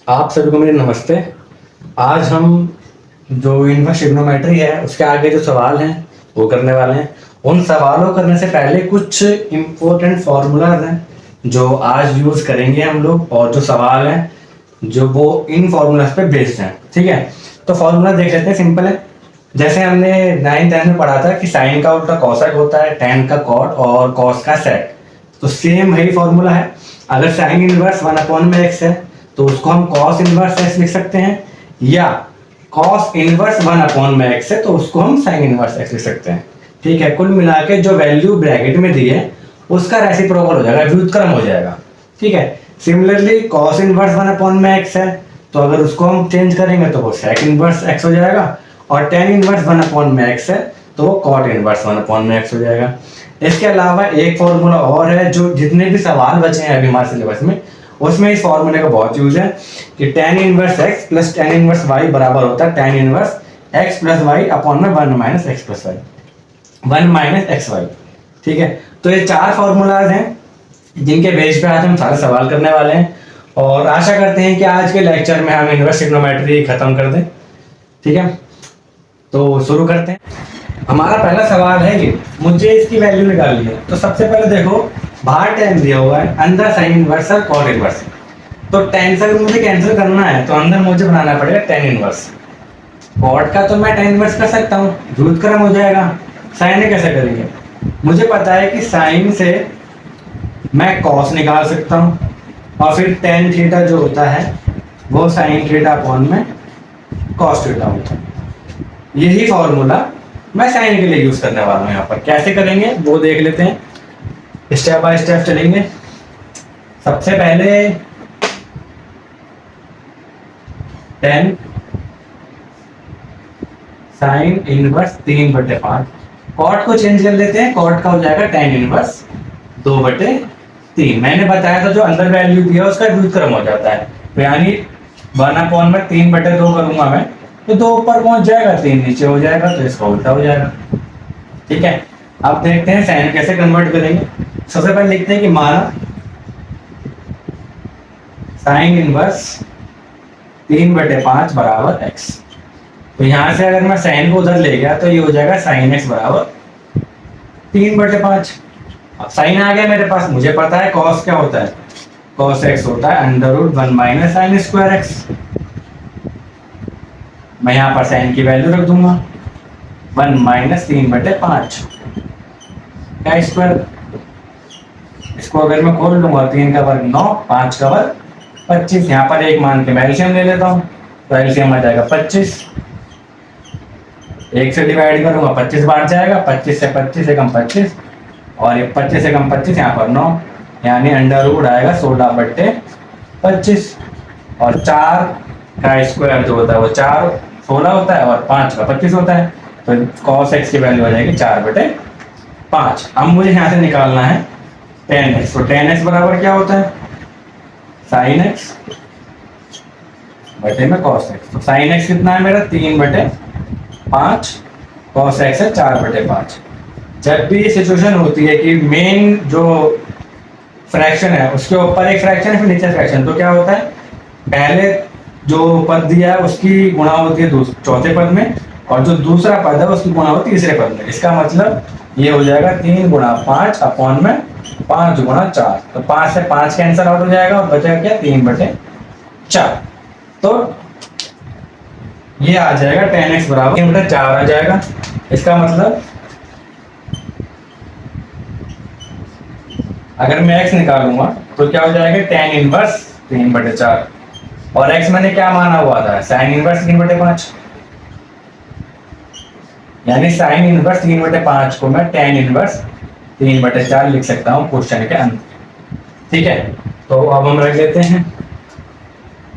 आप सभी को मेरी नमस्ते। आज हम जो इन्वर्स ट्रिग्नोमेट्री है उसके आगे जो सवाल हैं वो करने वाले हैं। उन सवालों करने से पहले कुछ इम्पोर्टेंट फॉर्मूलाज हैं जो आज यूज़ करेंगे हम लोग, और जो सवाल हैं जो वो इन फॉर्मूलाज पे बेस्ड हैं। ठीक है, तो फॉर्मूला देख लेते हैं, सिंपल है। जैसे हमने 9th में पढ़ा था कि साइन का उल्टा कॉसेक होता है, टेन का कॉट और कॉस का सेक, तो सेम वही फॉर्मूला है। अगर साइन इनवर्स 1/x है तो उसको हम कॉस इनवर्स x लिख सकते हैं, या कॉस इनवर्स 1/x है तो उसको हम साइन इनवर्स x लिख सकते हैं। ठीक है, कुल मिला के जो वैल्यू ब्रैकेट में दी है उसका रेसिप्रोकल हो जाएगा, व्युत्क्रम हो जाएगा। ठीक है, सिमिलरली कॉस इनवर्स 1/x है तो अगर उसको हम चेंज करेंगे तो वो सेक इनवर्स x हो जाएगा, और टेन इनवर्स 1/x है तो वो कॉट इनवर्स 1/x हो जाएगा। इसके अलावा एक फॉर्मूला और है, जो जितने भी सवाल बचे हैं अभी हमारे सिलेबस में उसमें इस फॉर्मूले का बहुत यूज है कि tan inverse x plus tan inverse y बराबर होता है tan inverse x plus y upon में 1 minus x plus y, 1 minus x y. ठीक है, तो ये चार फॉर्मूलाज हैं जिनके बेस पे आज हम सारे सवाल करने वाले हैं, और आशा करते हैं कि आज के लेक्चर में हम इन्वर्स ट्रिग्नोमेट्री खत्म कर दें। ठीक है, तो शुरू करते हैं। हमारा पहला सवाल है ये, मुझे इसकी वैल्यू निकालनी है। तो सबसे पहले देखो, बाहर tan दिया हुआ है, अंदर साइन इनवर्स और कॉट इनवर्स। तो tan से अगर मुझे कैंसिल करना है तो अंदर मुझे बनाना पड़ेगा tan इनवर्स। कॉट का तो मैं tan इनवर्स कर सकता हूँ, व्युत्क्रम हो जाएगा। साइन कैसे करेंगे? मुझे पता है कि साइन से मैं कॉस निकाल सकता हूँ, और फिर tan थीटा जो होता है वो साइन थीटा अपॉन में कॉस थीटा होता है। यही फॉर्मूला मैं साइन के लिए यूज करने वाला हूँ। यहाँ पर कैसे करेंगे वो देख लेते हैं, स्टेप बाय स्टेप चलेंगे। सबसे पहले 10 साइन इनवर्स 3/5, कॉट को चेंज कर लेते हैं, कॉट का हो जाएगा tan इनवर्स 2/3। मैंने बताया था जो अंदर वैल्यू दिया उसका व्युत्क्रम हो जाता है, तो यानी 1/3/2 करूंगा मैं तो 2 ऊपर पहुंच जाएगा, 3 नीचे हो जाएगा, तो इसका उल्टा हो जाएगा। ठीक है, अब देखते हैं साइन कैसे कन्वर्ट करेंगे। सबसे पहले लिखते हैं कि माना साइन इनवर्स 3/5 बराबर x। तो यहां से अगर मैं साइन को उधर ले गया तो ये हो जाएगा साइन x बराबर 3/5। अब साइन आ गया मेरे पास, मुझे पता है कॉस क्या होता है, कॉस x होता है √1 माइनस साइन स्क्वायर एक्स। मैं यहाँ पर साइन की वैल्यू रख दूंगा 1 माइनस 3/5 का स्क्वायर। इसको अगर मैं खोल लूंगा, 3 का वर्ग 9, 5 का वर्ग 25। यहाँ पर एक मान के मैं एलसीएम ले लेता हूँ, तो एलसीएम आ जाएगा 25। 1 से डिवाइड करूंगा 25 बार जाएगा, 25 से 25 एकम 25, और ये 25 एकम 25 यहाँ पर 9, यानी अंडर रूट आएगा 16/25। और 4 का स्क्वायर जो होता है वो 4 16 होता है, और 5 का 25 होता है, तो cos x की वैल्यू आ जाएगी 4/5। अब मुझे यहाँ से निकालना है tan x। तो tan x बराबर क्या होता है, sin x बटे में cos x। तो sin x कितना है मेरा 3/5, cos x है 4/5। जब भी सिचुएशन होती है कि मेन जो फ्रैक्शन है उसके ऊपर एक फ्रैक्शन है फिर नीचे फ्रैक्शन, तो क्या होता है, पहले जो पद दिया है उसकी गुणा होती है चौथे पद में, और जो दूसरा पद है उसकी गुणा होती है तीसरे पद में। इसका मतलब ये हो जाएगा 3 गुणा 5 अपॉन में 5 गुणा 4। तो 5 से 5 कैंसिल आउट हो जाएगा और बचा क्या 3/4। तो ये आ जाएगा tan x बराबर 3/4 आ जाएगा। इसका मतलब अगर मैं x निकालूंगा तो क्या हो जाएगा tan इनवर्स 3/4, और x मैंने क्या माना हुआ था, साइन इनवर्स 3/5, यानी साइन इनवर्स 3/5 को मैं tan इनवर्स 3/4 लिख सकता हूँ क्वेश्चन के अंदर। ठीक है, तो अब हम रख लेते हैं,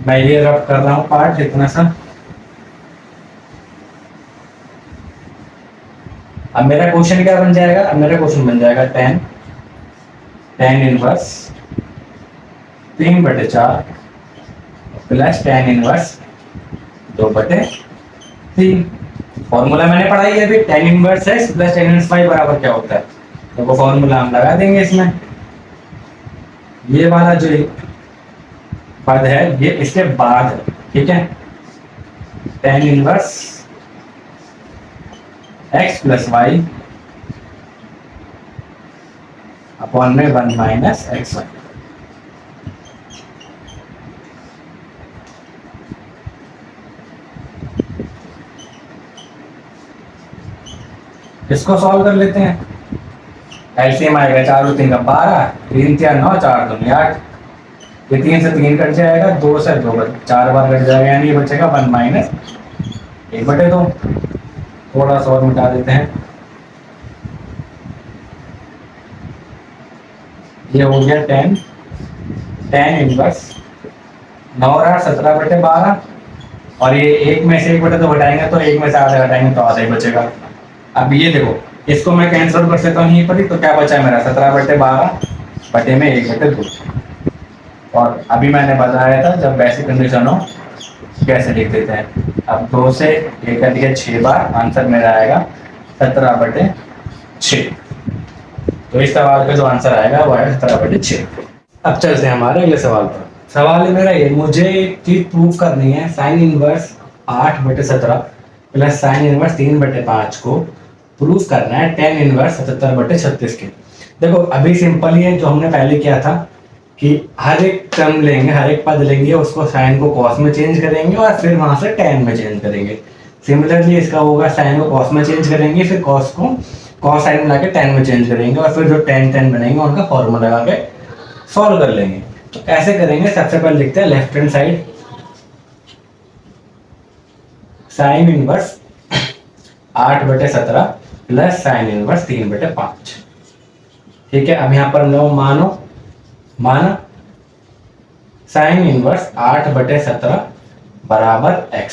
मैं ये रब कर रहा हूँ पार्ट इतना सा। अब मेरा क्वेश्चन क्या बन जाएगा, अब मेरा क्वेश्चन बन जाएगा tan inverse 3/4 plus tan inverse 2/3। Formula मैंने पढ़ा ही है अभी, tan inverse x plus tan inverse y बराबर क्या होता है, तो वो फॉर्मूला हम लगा देंगे इसमें। ये वाला जो पद है ये, इसके बाद है, ठीक है। tan inverse x plus y upon में 1 माइनस एक्स वाई। इसको सॉल्व कर लेते हैं। एलसीएम आएगा 4 और 3 का 12, 3 4 9, 4 2 8। ये 3 से 3 कट जाएगा, 2 से 2 4 बार कट जाएगा, यानी ये बचेगा 1 माइनस 1/2। थोड़ा सा और मिटा देते हैं। ये हो गया 10 इनवर्स 9 और 8 17/12, और ये एक में से 1/2 तो घटाएंगे, तो एक में से आधा घटाएंगे तो आधा ही बचेगा। अब ये देखो, इसको मैं कैंसिल कर सकता हूँ यहीं पर ही, तो क्या बचा मेरा 17/12 बटे में 1/2। और अभी मैंने बताया था जब बेसिक कंडीशन हो कैसे लिख देते हैं। अब 2 से 1 कर दिया 6 बार, आंसर मेरा आएगा 17/6। तो इस सवाल का जो आंसर आएगा वो आएगा 17/6। अब चलते हैं हमारे अगले सवाल पर। सवाल है मेरा ये, मुझे एक चीज प्रूव करनी है, sine inverse 8/17 plus sine inverse 3/5 को प्रूव करना है tan इनवर्स 77/36 के। देखो अभी सिंपल ही है, जो हमने पहले किया था कि हर एक टर्म लेंगे, हर एक पद लेंगे, उसको साइन को कॉस में चेंज करेंगे और फिर वहां से tan में चेंज करेंगे। सिमिलरली इसका होगा, साइन को कॉस में चेंज करेंगे, फिर कॉस को कॉस साइन में लाके tan में चेंज करेंगे, और फिर जो tan बनेंगे उनका फॉर्मूला लगा के सॉल्व कर लेंगे। तो ऐसे करेंगे। सबसे पहले लिखते हैं left hand side, sine inverse 8/17 plus sine inverse 3/5। ठीक है, अब यहां पर नो माना साइन इनवर्स 8/17 बराबर x।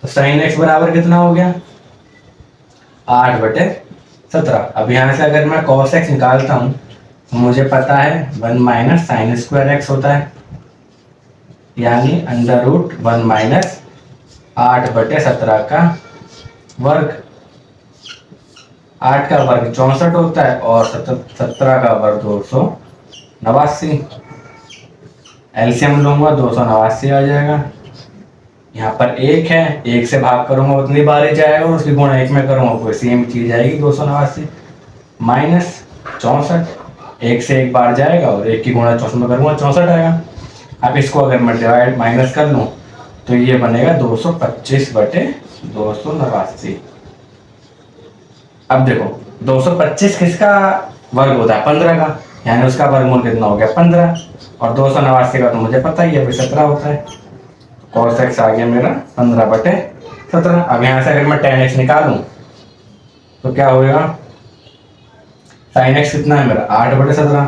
तो साइन x बराबर कितना हो गया 8/17। अब यहां से अगर मैं cos x निकालता हूं तो मुझे पता है 1 माइनस साइन स्क्वायर x होता है, यानी √1 माइनस 8/17 का वर्ग। 8 का वर्ग 64 होता है और 17 का वर्ग 289। एलसीएम लूंगा 289 आ जाएगा। यहाँ पर 1 है, 1 से भाग करूंगा उतनी बार ही जाएगा, और उसकी गुणा 1 में करूंगा कोई सेम चीज आएगी 289 माइनस 64। 1 से 1 बार जाएगा और 1 की गुणा 64 में करूंगा 64 आएगा। अब इसको अगर मैं डिवाइड माइनस कर लूँ तो ये बनेगा 225/289। अब देखो 225 किसका वर्ग होता है 15 का, यानी उसका वर्गमूल कितना हो गया 15, और 289 का तो मुझे पता ही है अभी 17 होता है। cos x आ गया मेरा 15/17। अब यहाँ से अगर मैं tan x निकालूं तो क्या होगा, sin x कितना है मेरा 8/17,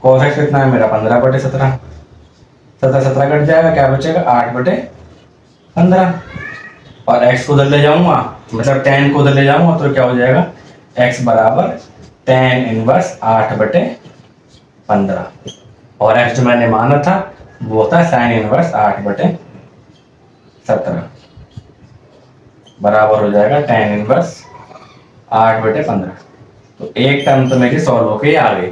cos x कितना है मेरा 15/17। 17 कट जाएगा, क्या बचेगा 8/15। और x को उधर ले जाऊंगा, मतलब tan को उधर ले जाऊंगा तो क्या हो जाएगा x बराबर tan इनवर्स 8/15, और x जो मैंने माना था वो होता है साइन इनवर्स 8/17 बराबर हो जाएगा tan इनवर्स 8/15। तो एक टर्म तो मेरी सॉल्व होके आ गई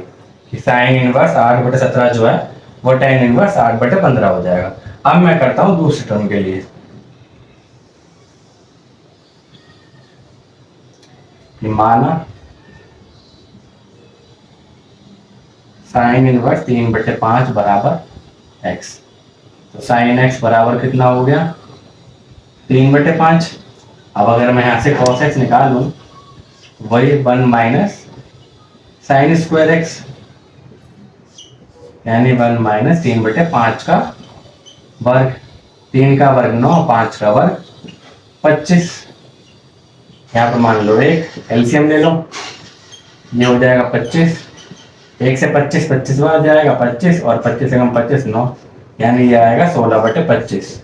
कि साइन इनवर्स 8/17 जो है वो tan इनवर्स 8/15 हो जाएगा। अब मैं करता हूं दूसरी टर्म के लिए। माना साइन इनवर्स 3/5 बराबर x। तो साइन x बराबर कितना हो गया 3/5। अब अगर मैं यहाँ से cos x निकालूं वही 1 माइनस साइन स्क्वायर x, यानी 1 माइनस 3/5 का वर्ग। 3 का वर्ग 9, 5 का वर्ग 25। यहाँ पर मान लो 1, एलसीएम ले लो, ये हो जाएगा 25। 1 से 25 बार जाएगा 25, और 25 से कम 25 9, यानी ये आएगा 16/25।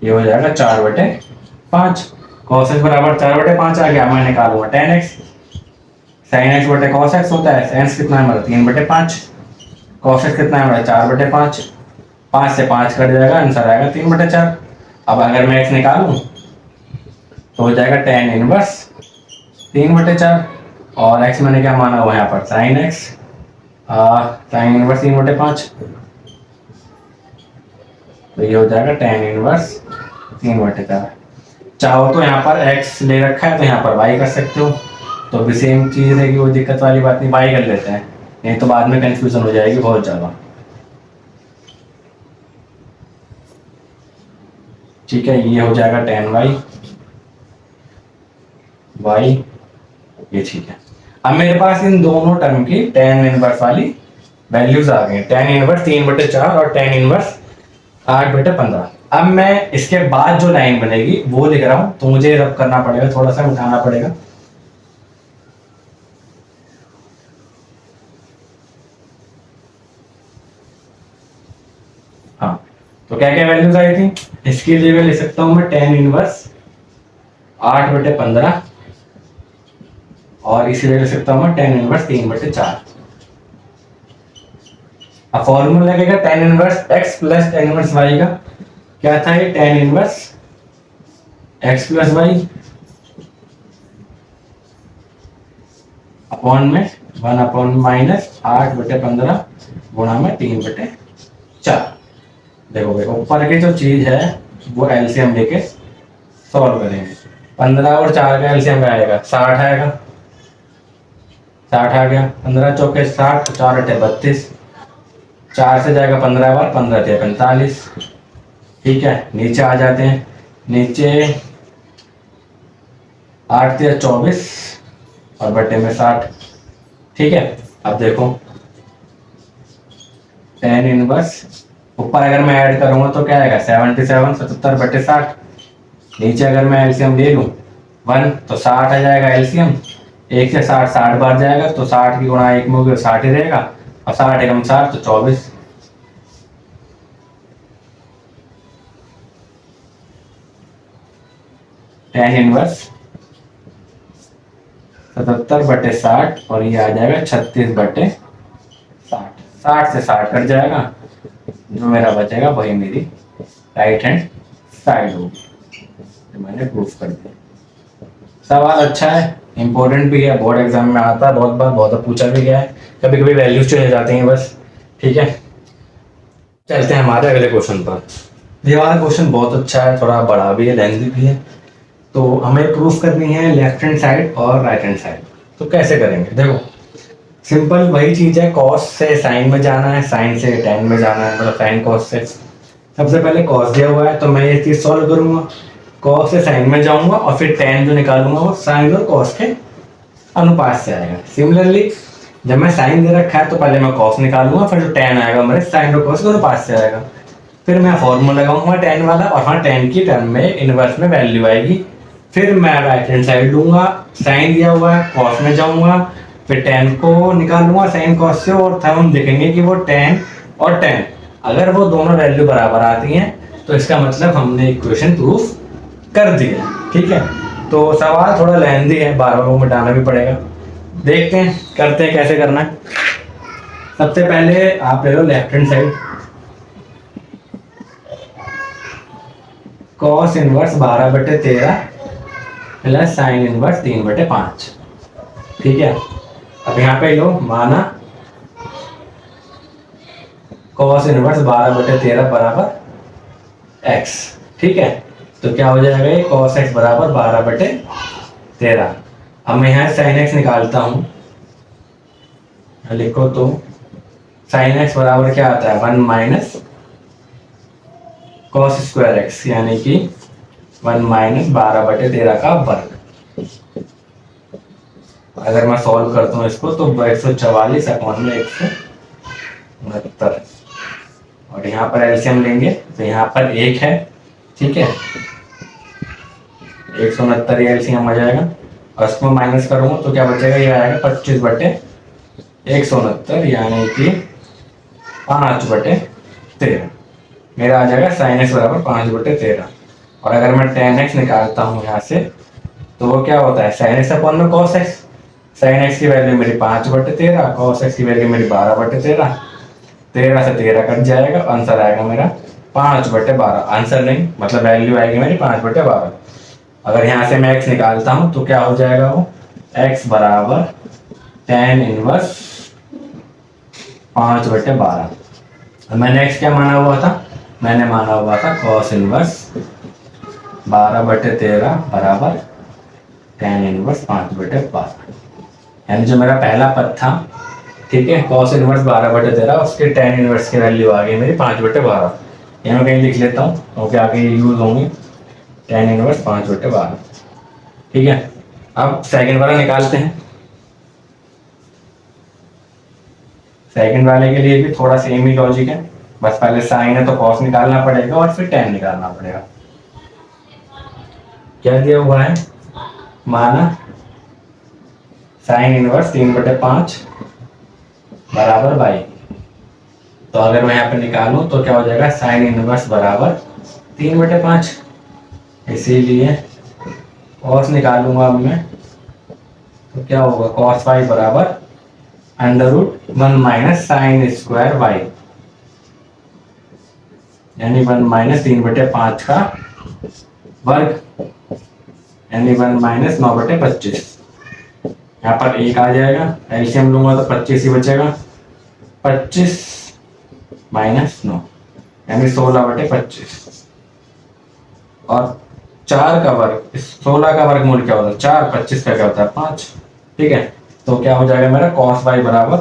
ये हो जाएगा 4/5। cos x बराबर 4/5 आ गया। मैं निकालूंगा tan x, sin x बटे cos x होता है। sin x कितना है मेरा 3/5, cos x कितना है मेरा 4/5। 5 से 5 कट जाएगा, आंसर आएगा 3/4। अब अगर मैं x निकालूं तो हो जाएगा tan इनवर्स 3/4, और x मैंने क्या माना हुआ यहाँ पर sin x, साइन इनवर्स 3/5, तो ये हो जाएगा tan इनवर्स 3/4। चाहो तो यहाँ पर x ले रखा है तो यहाँ पर y कर सकते हो, तो भी सेम चीज़ है कि वो दिक्कत वाली बात नहीं, y कर लेते हैं, नहीं तो बाद में कंफ्यूजन हो जाएगी बहुत ज़्यादा। ठीक है, ये हो जाएगा tan y, ये ठीक है। अब मेरे पास इन दोनों टर्म की tan इनवर्स वाली वैल्यूज आ गई, tan इनवर्स 3/4 और tan इनवर्स 8/15। अब मैं इसके बाद जो लाइन बनेगी वो लिख रहा हूं, तो मुझे रब करना पड़ेगा, थोड़ा सा उठाना पड़ेगा। हाँ, तो क्या क्या वैल्यूज आई थी, इसके लिए मैं लिख सकता हूं मैं tan इनवर्स 8/15, और इसीलिए लिख सकता हूं मैं tan इनवर्स 3/4। अब फॉर्मूला लगेगा tan inverse x plus tan inverse y का, क्या था ये, tan inverse x plus y upon में 1/-8/15 गुणा में 3/4। देखो देखो ऊपर की जो चीज है वो एलसीएम लेके सॉल्व करेंगे। 15 और 4 का एलसीएम आएगा 60 आएगा, 60 आ गया, 15 चौके 60, 4 अठे 32, 4 से जाएगा 15 बार, 15 थे 45। ठीक है, नीचे आ जाते हैं, नीचे 8 थे 24 और बटे में 60। ठीक है, अब देखो tan इनवर्स ऊपर अगर मैं ऐड करूंगा तो क्या आएगा 77, 77/60। नीचे अगर मैं एलसीएम ले लूं 1 तो 60 आ जाएगा एलसीएम, 1 से 60 60 बार जाएगा, तो 60 की गुणा 1 में होगी 60 ही रहेगा, और 60 एकम 60 तो 24। tan इनवर्स 77/60 और ये आ जाएगा 36/60। 60 से 60 कट जाएगा, जो मेरा बचेगा वही मेरी राइट हैंड साइड होगी, तो मैंने प्रूफ कर दिया। सवाल अच्छा है, इंपॉर्टेंट भी है, बोर्ड एग्जाम में आता है बहुत बार, बहुत पूछा भी गया है, कभी कभी वैल्यूज चेंज हो जाती हैं बस। ठीक है, चलते हैं हमारे अगले क्वेश्चन पर। ये वाला क्वेश्चन बहुत अच्छा है, थोड़ा बड़ा भी है, लेंथी भी है, तो हमें प्रूफ करनी है लेफ्ट हैंड साइड और राइट हैंड साइड। तो कैसे करेंगे, देखो सिंपल वही चीज है, कॉस से साइन में जाना है, साइन से tan में जाना है, मतलब साइन कॉस से। सबसे पहले कॉस दिया हुआ है तो मैं ये चीज सॉल्व करूंगा, कॉस से साइन में जाऊंगा और फिर tan जो निकालूंगा वो साइन और कॉस के अनुपात से आएगा। सिमिलरली जब मैं साइन दे रखा है तो पहले मैं कॉस निकालूंगा, फिर जो tan आएगा मेरे साइन और कॉस के अनुपात से आएगा। फिर मैं फॉर्मूला लगाऊंगा tan वाला, और हाँ tan की टर्म में इनवर्स में वैल्यू आएगी। फिर मैं राइट हैंड साइड लूंगा, साइन दिया हुआ है कॉस में जाऊंगा, फिर tan को निकालूंगा साइन कॉस से, और हम देखेंगे कि वो tan और tan अगर वो दोनों वैल्यू बराबर आती हैं तो इसका मतलब हमने इक्वेशन प्रूफ कर दिया। ठीक है, तो सवाल थोड़ा लेंथी है, बार बार वो मिटाना भी पड़ेगा। देखते हैं, करते हैं कैसे करना है। सबसे पहले आप ले लो left hand side, cos inverse 12/13 plus sine inverse 3/5। ठीक है, अब यहाँ पे लो माना कॉस इनवर्स 12/13 बराबर x। ठीक है, तो क्या हो जाएगा ये कॉस x बराबर 12/13। अब मैं यहाँ साइन x निकालता हूँ, लिखो तो साइन x बराबर क्या आता है 1 माइनस कॉस स्क्वायर x, यानी कि 1 माइनस 12/13 का वर्ग। अगर मैं सॉल्व करता हूँ इसको तो 144 अपॉन में 169, और यहाँ पर एलसीएम लेंगे तो यहाँ पर 1 है। ठीक है, 169 एलसीएम आ जाएगा, और इसको माइनस करूँगा तो क्या बचेगा, ये आएगा 25/169, यानी कि 5/13। मेरा आ जाएगा साइन एक्स बराबर 5/13। और अगर मैं tan x निकालता हूँ यहाँ से तो वो क्या होता है साइन एक्स अपॉन में कॉस एक्स। साइन एक्स की वैल्यू मेरी 5/13, कॉस एक्स की वैल्यू मेरी 12/13, 13 से 13 कट जाएगा, आंसर आएगा मेरा 5/12। आंसर नहीं मतलब वैल्यू आएगी मेरी 5/12। अगर यहाँ से मैं x निकालता हूँ तो क्या हो जाएगा, वो x बराबर tan इनवर्स 5/12। और मैं नेक्स्ट क्या माना हुआ था, मैंने माना हुआ था कॉस इनवर्स 12/13 बराबर tan इनवर्स 5/12। यानी जो मेरा पहला पद था, ठीक है, कॉस इनवर्स 12/13, उसके tan इनवर्स की वैल्यू आ गई मेरी 5/12। ये मैं कहीं लिख लेता हूँ क्योंकि आगे यूज होंगी। tan इनवर्स 5/12, ठीक है। अब सेकंड वाला निकालते हैं। सेकंड वाले के लिए भी थोड़ा सेम ही लॉजिक है, बस पहले साइन है तो कॉस निकालना पड़ेगा और फिर tan निकालना पड़ेगा। क्या दिया हुआ है, माना साइन इनवर्स 3/5 बराबर बाई। तो अगर मैं यहाँ पे निकालूं तो क्या हो जाएगा, साइन इनवर्स बराबर 3/5। इसीलिए कॉस निकालूंगा अब मैं, तो क्या होगा, कॉस वाई बराबर √1 माइनस साइन स्क्वायर वाई, यानी 1 माइनस 3/5 का वर्ग, यानी 1 माइनस 9/25। यहाँ पर 1 आ जाएगा, एलसीएम लूंगा तो 25 ही बचेगा। 25 माइनस 9 यानी 16/25। और 4 का वर्ग, 16 का वर्गमूल क्या होता है 4, 25 का क्या होता है 5, ठीक है। तो क्या हो जाएगा मेरा कॉस वाई बराबर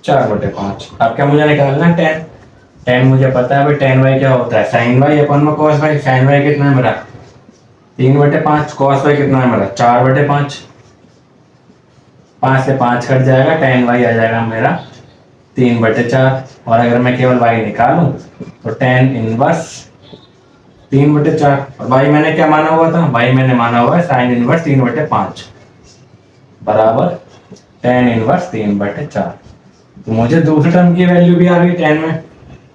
4/5। अब क्या मुझे निकालना है, tan। tan मुझे पता है भाई, tan वाई क्या होता है, साइन वाई अपन में कॉस वाई। साइन वाई कितना है मेरा 3/5, कॉस वाई कितना है मेरा 4/5। 5 से 5 कट जाएगा, tan वाई आ जाएगा मेरा 3/4। और अगर मैं केवल y निकालूं तो tan इनवर्स 3/4। और y मैंने क्या माना हुआ था, y मैंने माना हुआ है साइन इनवर्स 3/5 बराबर tan इनवर्स 3/4। तो मुझे दूसरे टर्म की वैल्यू भी आ गई tan में,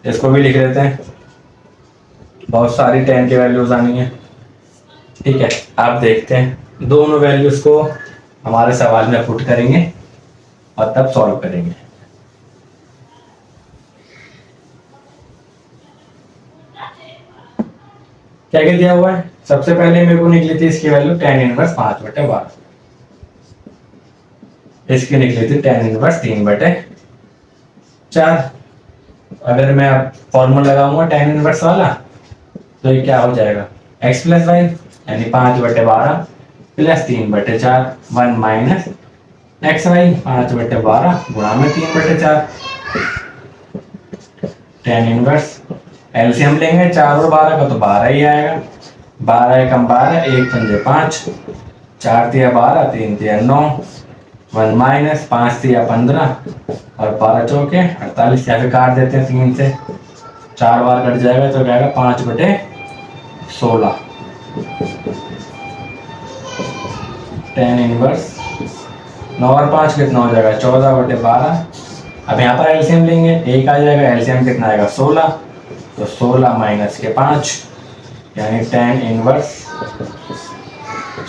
इसको भी लिख लेते हैं। बहुत सारी tan की वैल्यूज आनी है, ठीक है। आप देखते हैं दोनों वैल्यूज को हमारे सवाल में पुट करेंगे और तब सॉल्व करेंगे। क्या क्या दिया हुआ है, सबसे पहले मेरे को निकली थी इसकी वैल्यू tan इनवर्स 5/12, इसकी निकली थी tan इनवर्स 3/4। अगर मैं अब फॉर्मूला लगाऊंगा tan इनवर्स वाला तो ये क्या हो जाएगा, x प्लस वाई, यानी 5/12 प्लस 3/4, 1 माइनस एक्स वाई 5/12 गुणा में 3/4। tan इनवर्स एलसीएम लेंगे 4 और 12 का तो 12 ही आएगा। 12 एकम 12, 1 पंजे 5, 4 तिया 12, 3 तिया 9, 1 माइनस 5 तिया 15 और 12 चौके 48। या फिर काट देते हैं 3 से, 4 बार कट जाएगा तो क्या आएगा 5/16। tan इनवर्स 9 और 5 कितना हो जाएगा 14/12। अब यहाँ पर एलसीएम लेंगे, 1 आ जाएगा, एलसीएम कितना आएगा 16, तो 16 माइनस के 5 यानी tan इनवर्स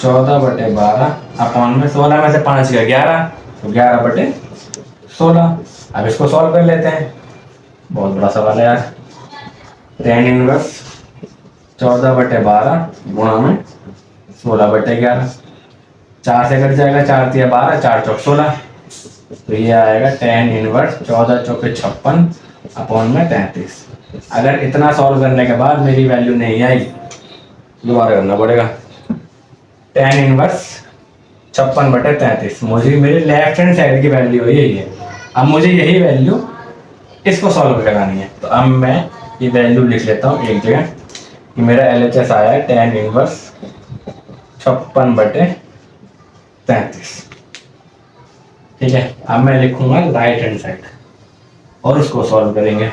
14/12 अपॉन में 16 में से 5 गया 11, तो 11/16। अब इसको सॉल्व कर लेते हैं, बहुत बड़ा सवाल है यार। tan इनवर्स 14/12 गुणा में 16/11, 4 से कट जाएगा, 4 तिया 12, 4 चौक 16, तो ये आएगा tan इनवर्स 14 चौके 56 अपॉन में 33। अगर इतना सॉल्व करने के बाद मेरी वैल्यू नहीं आई, दोबारा करना पड़ेगा। tan इनवर्स 56/33 मुझे मेरे लेफ्ट हैंड साइड की वैल्यू यही है। अब मुझे यही वैल्यू इसको सॉल्व करानी है, तो अब मैं ये वैल्यू लिख लेता हूँ एक जगह कि मेरा LHS आया है tan इनवर्स 56/33, ठीक है। अब मैं लिखूंगा राइट हैंड साइड और उसको सॉल्व करेंगे।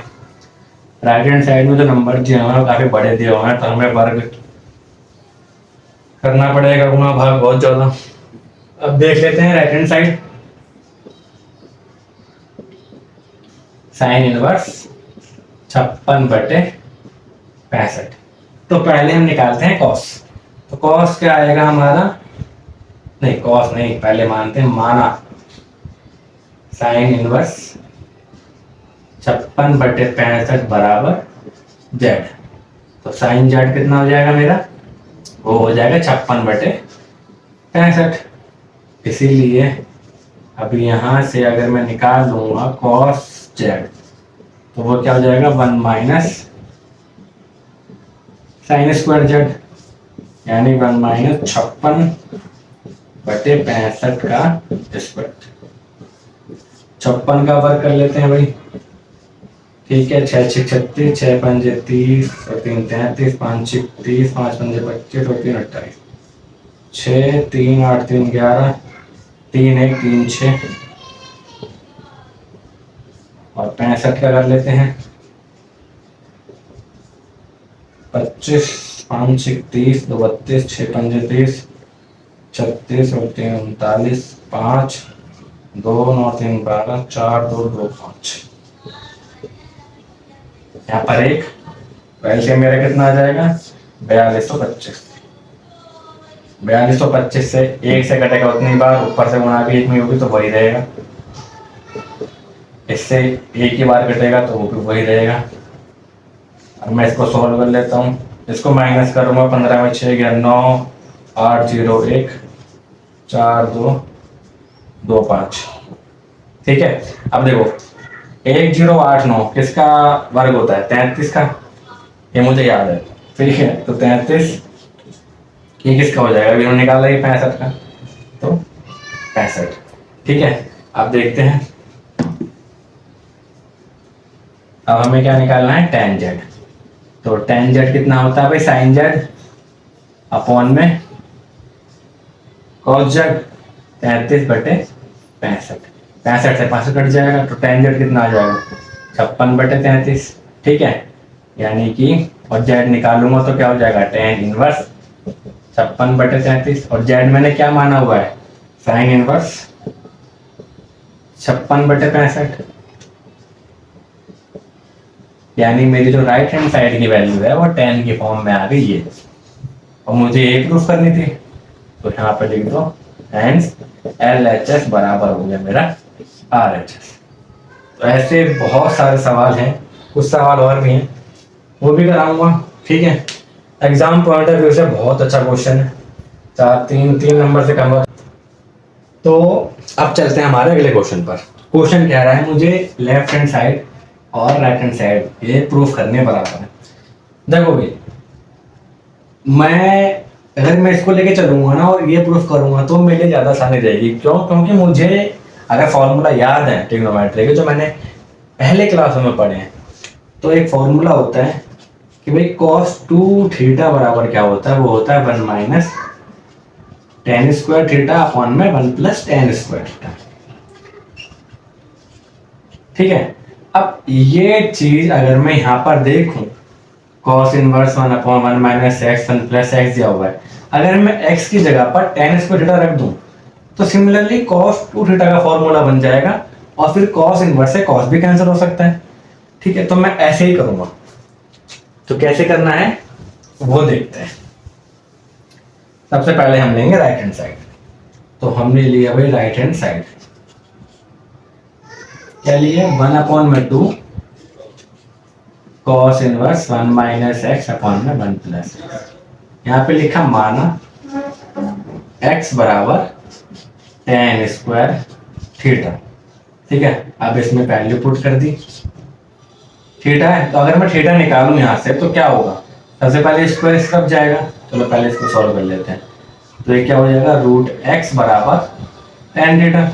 राइट हैंड साइड में जो नंबर दिए हुए हैं काफी बड़े दिए हुए हैं, तो हमें वर्ग करना पड़ेगा, गुणा भाग बहुत ज्यादा। अब देख लेते हैं right hand side, sine inverse 56/65। तो पहले हम निकालते हैं कॉस। तो कॉस क्या आएगा हमारा, नहीं कॉस नहीं, पहले मानते हैं माना साइन इनवर्स 56/65 बराबर जेड। तो साइन जेड कितना हो जाएगा मेरा, वो हो जाएगा 56/65। इसीलिए अब यहाँ से अगर मैं निकाल लूंगा कॉस जेड, तो वो क्या हो जाएगा 1 माइनस साइन स्क्वायर जेड, यानी 1 माइनस 56/65 का स्क्वायर। 56 का वर्ग कर लेते हैं भाई, ठीक है। 6 6 36, 6 पंजे 30 और 3 33, 5 6 30, 5 पंजे 25 और 3 28, 6 3 8 3 11, 3 1 3 6 और 65 का कर लेते हैं 25 5 6 30, 2 32, 6 पंजे 30, 36 और 3 39, 5 2 9 3 12, 4 2 2 5। यहाँ पर एक एलसीएम मेरा कितना आ जाएगा 4225। 4225 से एक से कटेगा उतनी बार, ऊपर से गुणा भी एक में होगी तो वही रहेगा, इससे एक ही बार कटेगा तो वो भी वही रहेगा। अब मैं इसको सॉल्व कर लेता हूँ, इसको माइनस करूंगा 15 में 6 गया 9 8 0 1 4 2 2 5, ठीक है। अब देखो 1089 किसका वर्ग होता है 33 का, ये मुझे याद है, ठीक है। तो 33 ये किसका हो जाएगा, अभी हमने निकाला ये 65 का, तो 65, ठीक है। अब देखते हैं, अब हमें क्या निकालना है tan z। तो tan z कितना होता है भाई sin z अपॉन में cos z, 33/65, 65 से 65 कट जाएगा तो tan z कितना आ जाएगा 56/33, ठीक है। यानी कि और z निकालूंगा तो क्या हो जाएगा tan इनवर्स 56/33, और z मैंने क्या माना हुआ है sin इनवर्स 56/65, यानी मेरी जो राइट हैंड साइड की वैल्यू है वो tan की फॉर्म में आ गई है, और मुझे ये प्रूफ करनी थी, तो यहाँ पे लिख दो हेंस LHS बराबर हो गया मेरा RHS। तो ऐसे बहुत सारे सवाल हैं, कुछ सवाल और भी हैं वो भी कराऊंगा, ठीक है। एग्जाम पॉइंट ऑफ व्यू से बहुत अच्छा क्वेश्चन है, 3 नंबर से कम। तो अब चलते हैं हमारे अगले क्वेश्चन पर। क्वेश्चन कह रहा है मुझे लेफ्ट हैंड साइड और राइट हैंड साइड ये प्रूफ करने बराबर है। देखो भाई, अगर मैं इसको लेके चलूंगा ना और ये प्रूफ करूंगा तो मेरे लिए ज़्यादा आसानी रहेगी, क्यों, क्योंकि मुझे अगर फॉर्मूला याद है ट्रिग्नोमेट्री के जो मैंने पहले क्लासों में पढ़े हैं, तो एक फॉर्मूला होता है कि भाई cos 2 थीटा बराबर क्या होता है, वो होता है 1 minus tan square theta upon में 1 प्लस tan स्क्वायर थीटा, ठीक है। अब ये चीज अगर मैं यहाँ पर देखूं cos inverse 1 upon 1 minus x 1 plus x दिया हुआ है, अगर मैं x की जगह पर tan स्क्वायर थीटा रख दूं तो सिमिलरली cos 2 थीटा का फॉर्मूला बन जाएगा, और फिर cos इनवर्स से cos भी कैंसिल हो सकता है, ठीक है। तो मैं ऐसे ही करूंगा, तो कैसे करना है वो देखते हैं। सबसे पहले हम लेंगे राइट हैंड साइड, तो हमने लिया भाई राइट हैंड साइड, क्या लिया 1 अपॉन में 2 cos inverse 1 minus x upon में 1 प्लस, यहाँ पे लिखा माना x बराबर tan स्क्वायर थीटा, ठीक है। अब इसमें वैल्यू पुट कर दी, थीटा है तो अगर मैं थीटा निकालूं यहाँ से तो क्या होगा, सबसे पहले स्क्वायर इस तरफ जाएगा, चलो पहले इसको सॉल्व कर लेते हैं। तो ये क्या हो जाएगा √x बराबर tan थीटा,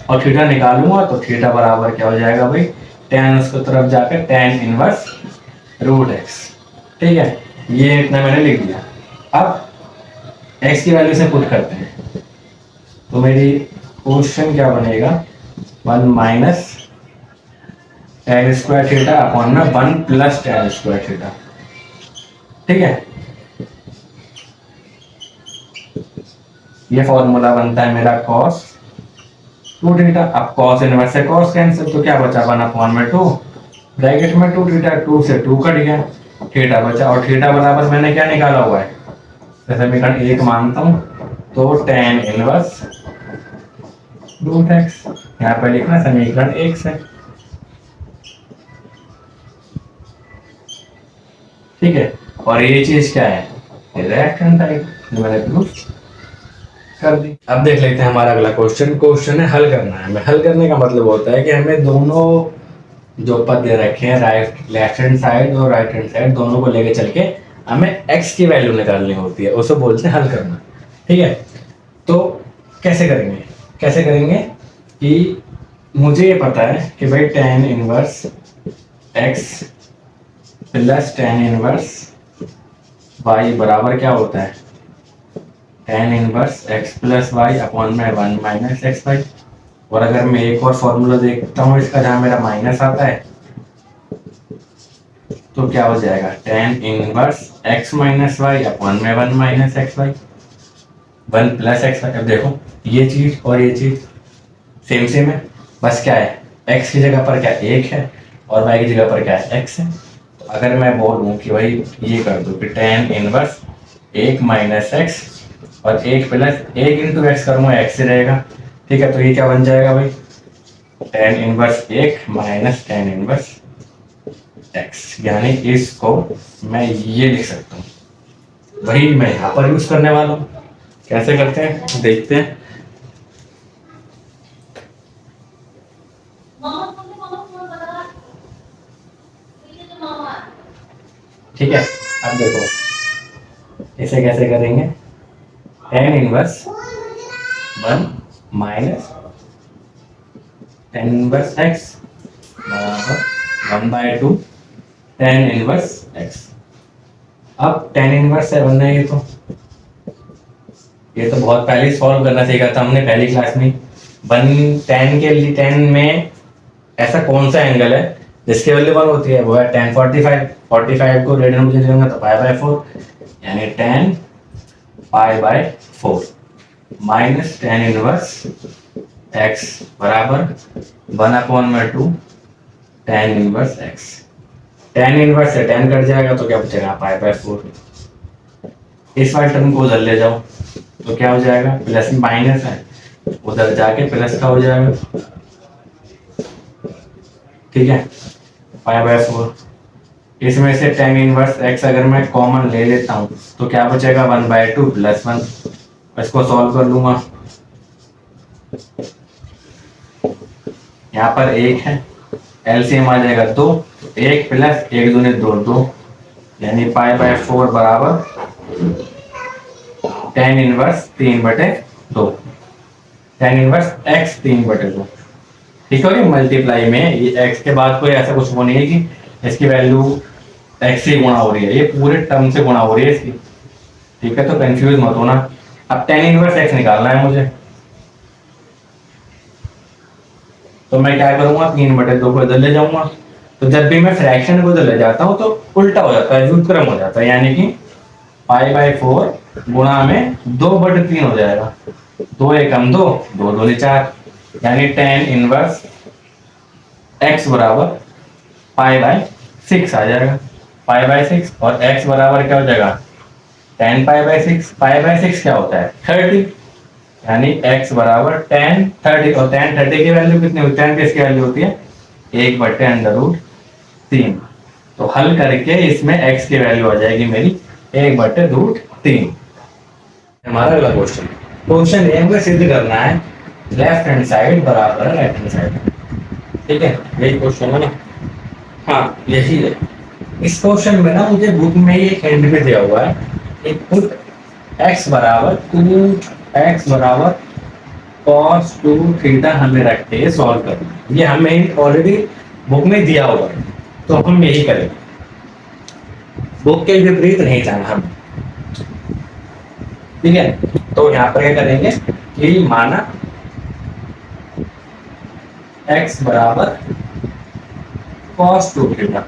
और थीटा निकालूंगा तो थीटा बराबर क्या हो जाएगा भाई tan उसको तरफ जाकर tan इनवर्स √x, ठीक है। ये इतना मैंने लिख दिया। अब x की वैल्यू से पुट करते हैं, तो मेरी क्वेश्चन क्या बनेगा 1 minus tan square theta upon में 1 प्लस tan स्क्वायर थीटा, ठीक है। ये फॉर्मूला बनता है मेरा cos 2 थीटा। अब cos इनवर्स से cos कैंसिल, तो क्या बचा 1 अपॉन में 2 ब्रैकेट में 2 थीटा, 2 से 2 कट गया, थीटा बचा, और थीटा बराबर मैंने क्या निकाला हुआ है, समीकरण 1 मानता हूं, तो tan इनवर्स √x, यहाँ पे लिखना समीकरण 1 से, ठीक है। और ये चीज क्या है, लेफ्ट हैंड साइड जो मैंने प्रूफ कर दी। अब देख लेते हैं हमारा अगला क्वेश्चन है हल करना है हमें। हल करने का मतलब होता है कि हमें दोनों जो पद दे रखे हैं लेफ्ट हैंड साइड और राइट हैंड साइड दोनों को लेके चल के हमें x की वैल्यू निकालनी होती है, उसे बोलते हैं हल करना। ठीक है, तो कैसे करेंगे कि मुझे ये पता है कि भाई tan inverse x plus tan inverse y बराबर क्या होता है, tan inverse x plus y upon में 1 माइनस एक्स वाई। और अगर मैं एक और फॉर्मूला देखता हूँ इसका जहां मेरा माइनस आता है तो क्या हो जाएगा, tan inverse x minus y upon में 1 minus x y, 1 plus x y. अब देखो ये चीज और ये चीज सेम है, बस क्या है x की जगह पर क्या एक है और y की जगह पर क्या है x है। तो अगर मैं बोलूं कि भाई ये कर दो कि tan इनवर्स 1 माइनस एक्स और 1 प्लस 1 इंटू एक्स करूँगा x से रहेगा। ठीक है, तो ये क्या बन जाएगा भाई, tan inverse 1 minus tan inverse x, यानी इसको मैं ये लिख सकता हूँ। वही मैं यहाँ पर यूज करने वाला हूँ। कैसे करते हैं देखते हैं। ठीक है, अब देखो इसे कैसे करेंगे, tan inverse 1 minus tan inverse x बराबर 1/2 tan इनवर्स x। अब tan इनवर्स 7 है, ये तो बहुत पहले सॉल्व करना सीखा था हमने पहली क्लास में। 1 tan के लिए tan में ऐसा कौन सा एंगल है जिसकी वैल्यू 1 होती है, वो है tan 45 को रेडियन में चलेंगे तो π/4, यानी tan π/4 minus tan inverse x बराबर 1/2 tan inverse x। tan inverse से tan कट जाएगा तो क्या बचेगा π/4। इस वाले टर्म को उधर ले जाओ तो क्या हो जाएगा, प्लस में माइनस है उधर जाके प्लस का हो जाएगा। ठीक है, π/4। इसमें से tan इनवर्स x अगर मैं कॉमन ले लेता हूं तो क्या बचेगा 1/2 प्लस 1। इसको सॉल्व कर लूंगा, यहाँ पर 1 है, एलसीएम आ जाएगा 2, 1 प्लस 1 दूनी 2, यानी π/4 बराबर tan inverse 3/2, tan inverse x 3/2। ठीक है, मल्टीप्लाई में ये x के बाद कोई ऐसा कुछ वो नहीं है कि इसकी वैल्यू x से गुणा हो रही है, ये पूरे टर्म से गुणा हो रही है इसकी। ठीक है, तो कंफ्यूज मत होना। अब tan इनवर्स x निकालना है मुझे, तो मैं क्या करूंगा 3/2 को इधर ले जाऊंगा। तो जब भी मैं फ्रैक्शन को इधर ले जाता हूं तो उल्टा हो जाता है, व्युत्क्रम हो जाता है, यानी कि π/4 गुणा में 2/3 हो जाएगा। 2 एकम 2, 2 दूनी 4, यानी tan इनवर्स x बराबर π/6 आ जाएगा। π/6 और x बराबर क्या हो जाएगा, tan π/6। π/6 क्या होता है 30, यानी x बराबर tan 30। और tan 30 की वैल्यू कितनी होती है, tan किसकी वैल्यू होती है 1/√3। तो हल करके इसमें x की वैल्यू आ जाएगी मेरी 1/√3। हमारा अगला क्वेश्चन ये हमें सिद्ध करना है लेफ्ट हैंड साइड बराबर है राइट हैंड साइड। ठीक है, यही क्वेश्चन है ना, हाँ यही है। इस क्वेश्चन में ना मुझे बुक में ये एंड में दिया हुआ है, एक पुट x बराबर 2x बराबर cos 2 थीटा हमें रख के सॉल्व करना। ये हमें ऑलरेडी बुक में दिया हुआ है तो हम यही करेंगे, बुक के विपरीत नहीं जाना हम। ठीक है, तो यहाँ पर क्या करेंगे कि माना x बराबर cos 2 थीटा,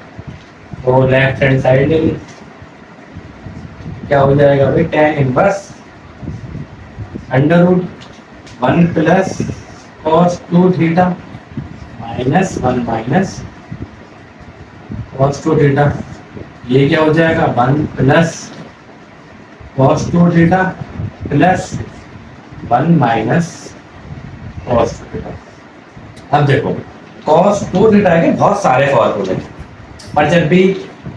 तो लेफ्ट हैंड साइड क्या हो जाएगा भाई, tan inverse √1 plus cos 2 theta minus 1 minus cos 2 theta. ये क्या हो जाएगा 1 plus cos 2 theta plus 1 minus cos 2 theta. अब देखो cos 2 थीटा के बहुत सारे फॉर्मूले, पर जब भी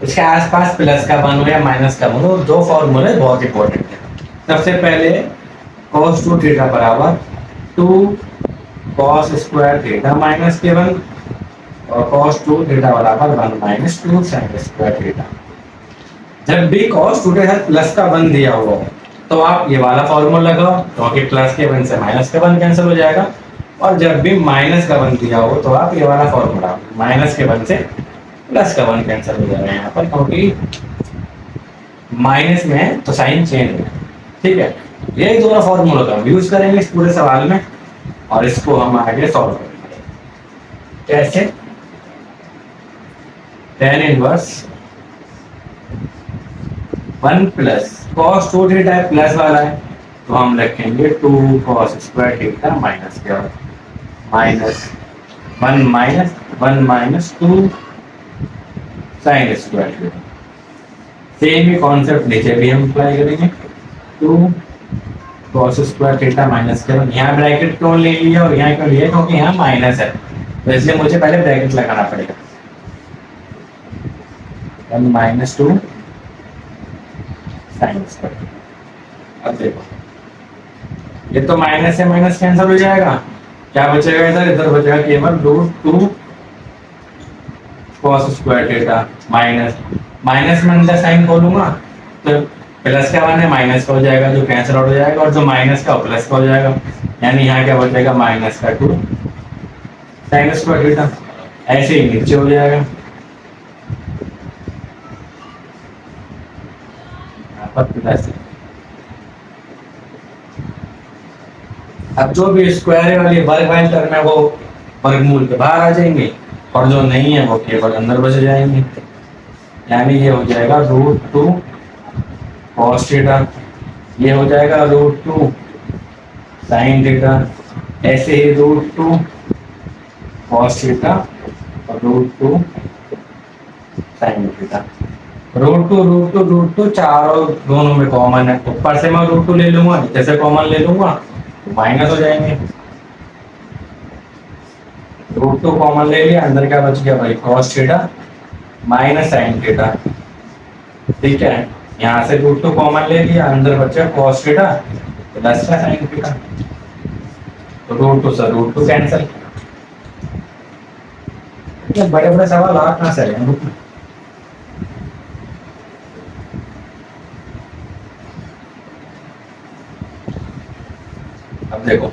इसके आसपास प्लस का 1 हो या माइनस का 1 हो, दो फॉर्मूले बहुत इंपॉर्टेंट है। सबसे पहले cos 2 थीटा बराबर 2 cos square theta minus k1 और cos 2 थीटा बराबर 1 माइनस 2 sin स्क्वायर थीटा। जब भी cos 2 के साथ प्लस का 1 दिया हुआ हो तो आप ये वाला फॉर्मूला लगाओ, क्योंकि प्लस के 1 से माइनस का 1 कैंसिल हो जाएगा। और जब भी माइनस का 1 दिया हो तो आप ये वाला फॉर्मूला, माइनस के 1 से प्लस का 1 कैंसिल हो जाएगा यहाँ पर, क्योंकि माइनस में है तो साइन चेंज है। ठीक है, ये दोनों फॉर्मूला का हम यूज करेंगे इस पूरे सवाल में और इसको हम आगे सॉल्व करेंगे। कैसे? tan inverse 1 plus cos 2 theta है, प्लस वाला है तो हम लिखेंगे 2 cos स्क्वायर थीटा माइनस क्या minus 1 minus 2 sin square theta. Same ही कॉन्सेप्ट नीचे भी हम अप्लाई करेंगे, 2 cos स्क्वायर थीटा माइनस क्या। यहाँ ब्रैकेट क्यों ले लिया और यहाँ क्यों लिया, क्योंकि यहाँ माइनस है तो इसलिए मुझे पहले ब्रैकेट लगाना पड़ेगा। 1 माइनस 2 sin स्क्वायर। अब देखो ये तो माइनस से माइनस कैंसिल हो जाएगा, क्या बचेगा इधर, इधर बचेगा केवल √2 cos square theta minus minus में अंदर साइन खोलूंगा तो प्लस का 1 है माइनस का हो जाएगा जो कैंसिल आउट हो जाएगा, और जो माइनस का प्लस का हो जाएगा, यानी यहाँ क्या बचेगा माइनस का 2 sin स्क्वायर थीटा। ऐसे ही नीचे हो जाएगा, यहाँ पर प्लस। अब जो भी स्क्वायर वाली वर्ग वाली टर्म है वो वर्गमूल के बाहर आ जाएंगे और जो नहीं है वो केवल अंदर बच जाएंगे, यानी ये हो जाएगा √2 cos थीटा, ये हो जाएगा √2 sin थीटा, ऐसे ही √2 cos थीटा और √2 sin थीटा। √2 चारों दोनों में कॉमन है, ऊपर से मैं √2 ले लूंगा, नीचे से कॉमन ले लूंगा तो माइनस हो जाएंगे। √2 कॉमन ले लिया, अंदर क्या बच गया भाई cos theta minus sin theta. ठीक है, यहाँ से √2 कॉमन ले लिया, अंदर बचा cos थीटा प्लस का sin थीटा, तो √2 से √2 कैंसिल। बड़े बड़े सवाल आ कहाँ से आए। अब देखो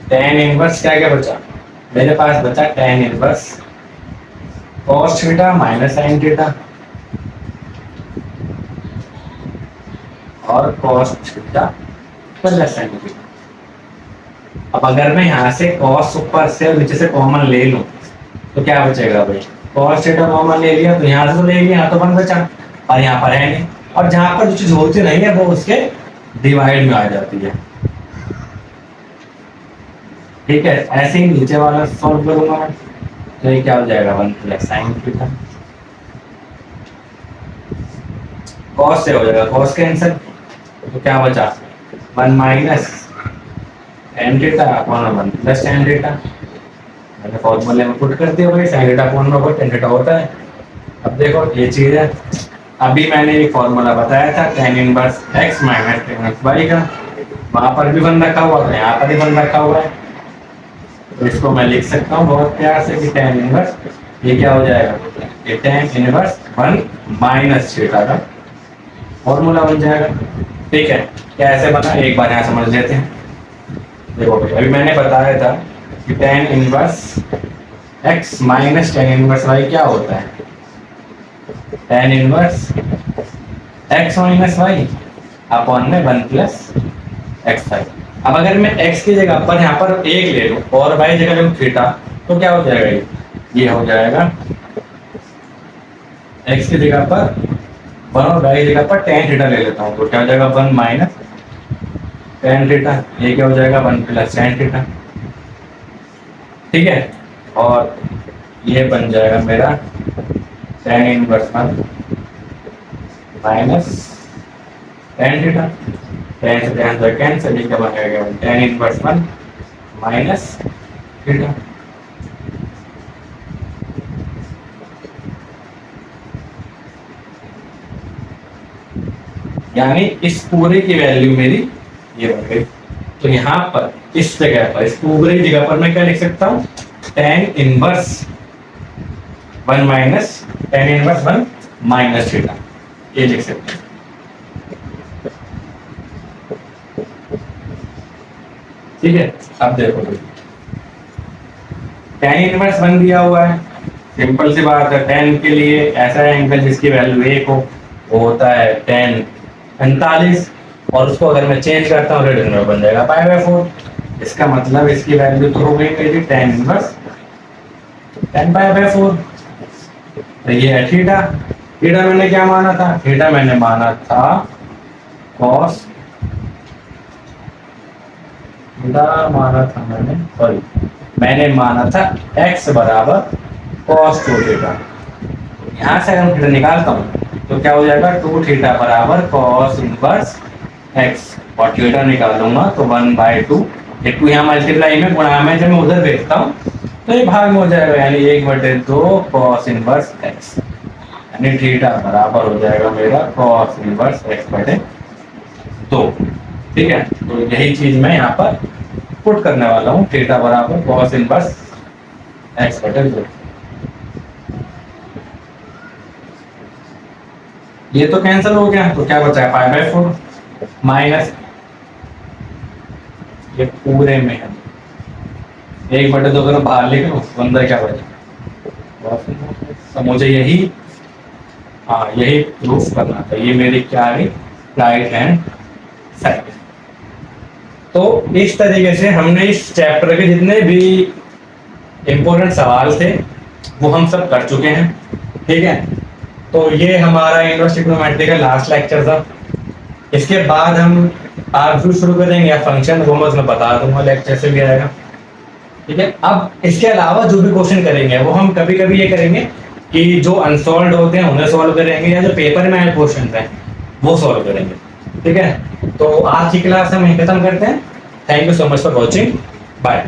tan इनवर्स क्या क्या बचा, मेरे पास बचा tan inverse cos theta minus sin theta और cos theta plus sin theta. अब अगर मैं यहाँ से cos ऊपर से और नीचे से कॉमन ले लूं तो क्या बचेगा भाई, cos थीटा कॉमन ले लिया तो यहाँ से तो ले लिया, यहाँ तो 1 बचा और यहाँ पर है नहीं, और जहाँ पर जो चीज होती नहीं है वो उसके डिवाइड में आ जाती है। ठीक है, ऐसे ही नीचे वाला सॉल्व करूंगा मैं तो ये क्या हो जाएगा 1 प्लस sin थीटा, cos से हो जाएगा cos कैंसिल तो क्या बचा 1 minus tan theta upon 1 plus tan theta. मैंने फॉर्मूले में पुट कर दिया भाई, sin theta upon tan theta होता है। अब देखो ये चीज है, अभी मैंने एक फॉर्मूला बताया था tan inverse x minus tan inverse y का, वहां पर भी 1 रखा हुआ था, यहाँ पर भी 1 रखा हुआ है, तो इसको मैं लिख सकता हूँ बहुत प्यार से कि tan इनवर्स ये क्या हो जाएगा, ये tan इनवर्स 1 माइनस थीटा का फॉर्मूला बन जाएगा। ठीक है, कैसे बना एक बार यहाँ समझ लेते हैं। देखो भाई अभी मैंने बताया था कि tan inverse x minus tan inverse y क्या होता है, tan inverse x minus y upon में 1 प्लस एक्स वाई। अब अगर मैं x की जगह पर यहाँ पर 1 ले लूँ और y जगह लूँ थीटा तो क्या हो जाएगा, ये हो जाएगा x की जगह पर 1 और y की जगह पर tan थीटा ले लेता हूँ तो क्या हो जाएगा 1 माइनस tan थीटा, ये क्या हो जाएगा 1 प्लस tan थीटा। ठीक है, और ये बन जाएगा मेरा tan inverse 1 minus tan theta, tan से tan से कैंसिल, ये क्या बनेगा tan इनवर्स 1 माइनस थीटा। यानी इस पूरे की वैल्यू मेरी ये बन गई। तो यहाँ पर इस जगह पर, इस पूरी जगह पर मैं क्या लिख सकता हूँ, tan inverse 1 minus tan inverse 1 minus theta, ये लिख सकते हैं। ठीक है, अब देखो tan इनवर्स 1 दिया हुआ है, सिंपल सी बात है, tan के लिए ऐसा एंगल जिसकी वैल्यू 1 हो वो होता है tan 45, और उसको अगर मैं चेंज करता हूँ रेडियन में बन जाएगा π/4। इसका मतलब इसकी वैल्यू तो हो गई मेरी tan इनवर्स 10 π/4। तो ये है थीटा। थीटा मैंने क्या माना था, थीटा मैंने माना था cos, थीटा माना था मैंने माना था x बराबर cos 2 थीटा। यहाँ से अगर थीटा निकालता हूँ तो क्या हो जाएगा, 2 थीटा बराबर cos इनवर्स x, और थीटा निकालूंगा तो 1/2, ये 2 यहाँ मल्टीप्लाई में गुणा में जब मैं उधर भेजता हूँ तो ये भाग में हो जाएगा, यानी 1/2 cos इनवर्स x, यानी थीटा बराबर हो जाएगा मेरा cos इनवर्स x/2। ठीक है, तो यही चीज मैं यहाँ पर पुट करने वाला हूँ, थीटा बराबर cos इनवर्स x/2। ये तो कैंसिल हो गया, तो क्या बचा है π/4 माइनस, ये पूरे में है 1/2 अगर बाहर लिख लो तो अंदर क्या बचा, तो मुझे यही, हाँ यही प्रूफ करना था, ये मेरी क्या है, राइट हैंड साइड। तो इस तरीके से हमने इस चैप्टर के जितने भी इंपॉर्टेंट सवाल थे वो हम सब कर चुके हैं। ठीक है, तो ये हमारा इनवर्स ट्रिग्नोमेट्री का लास्ट लेक्चर था। इसके बाद हम आगे शुरू करेंगे या फंक्शन, वो मैं तुम्हें बता दूंगा लेक्चर से भी आएगा। ठीक है, अब इसके अलावा जो भी क्वेश्चन करेंगे वो हम कभी कभी ये करेंगे कि जो अनसॉल्व होते हैं उन्हें सॉल्व करेंगे, या जो पेपर में आए क्वेश्चन हैं वो सॉल्व करेंगे। ठीक है, तो आज की क्लास हम यहीं खत्म करते हैं। Thank you so much for watching, bye.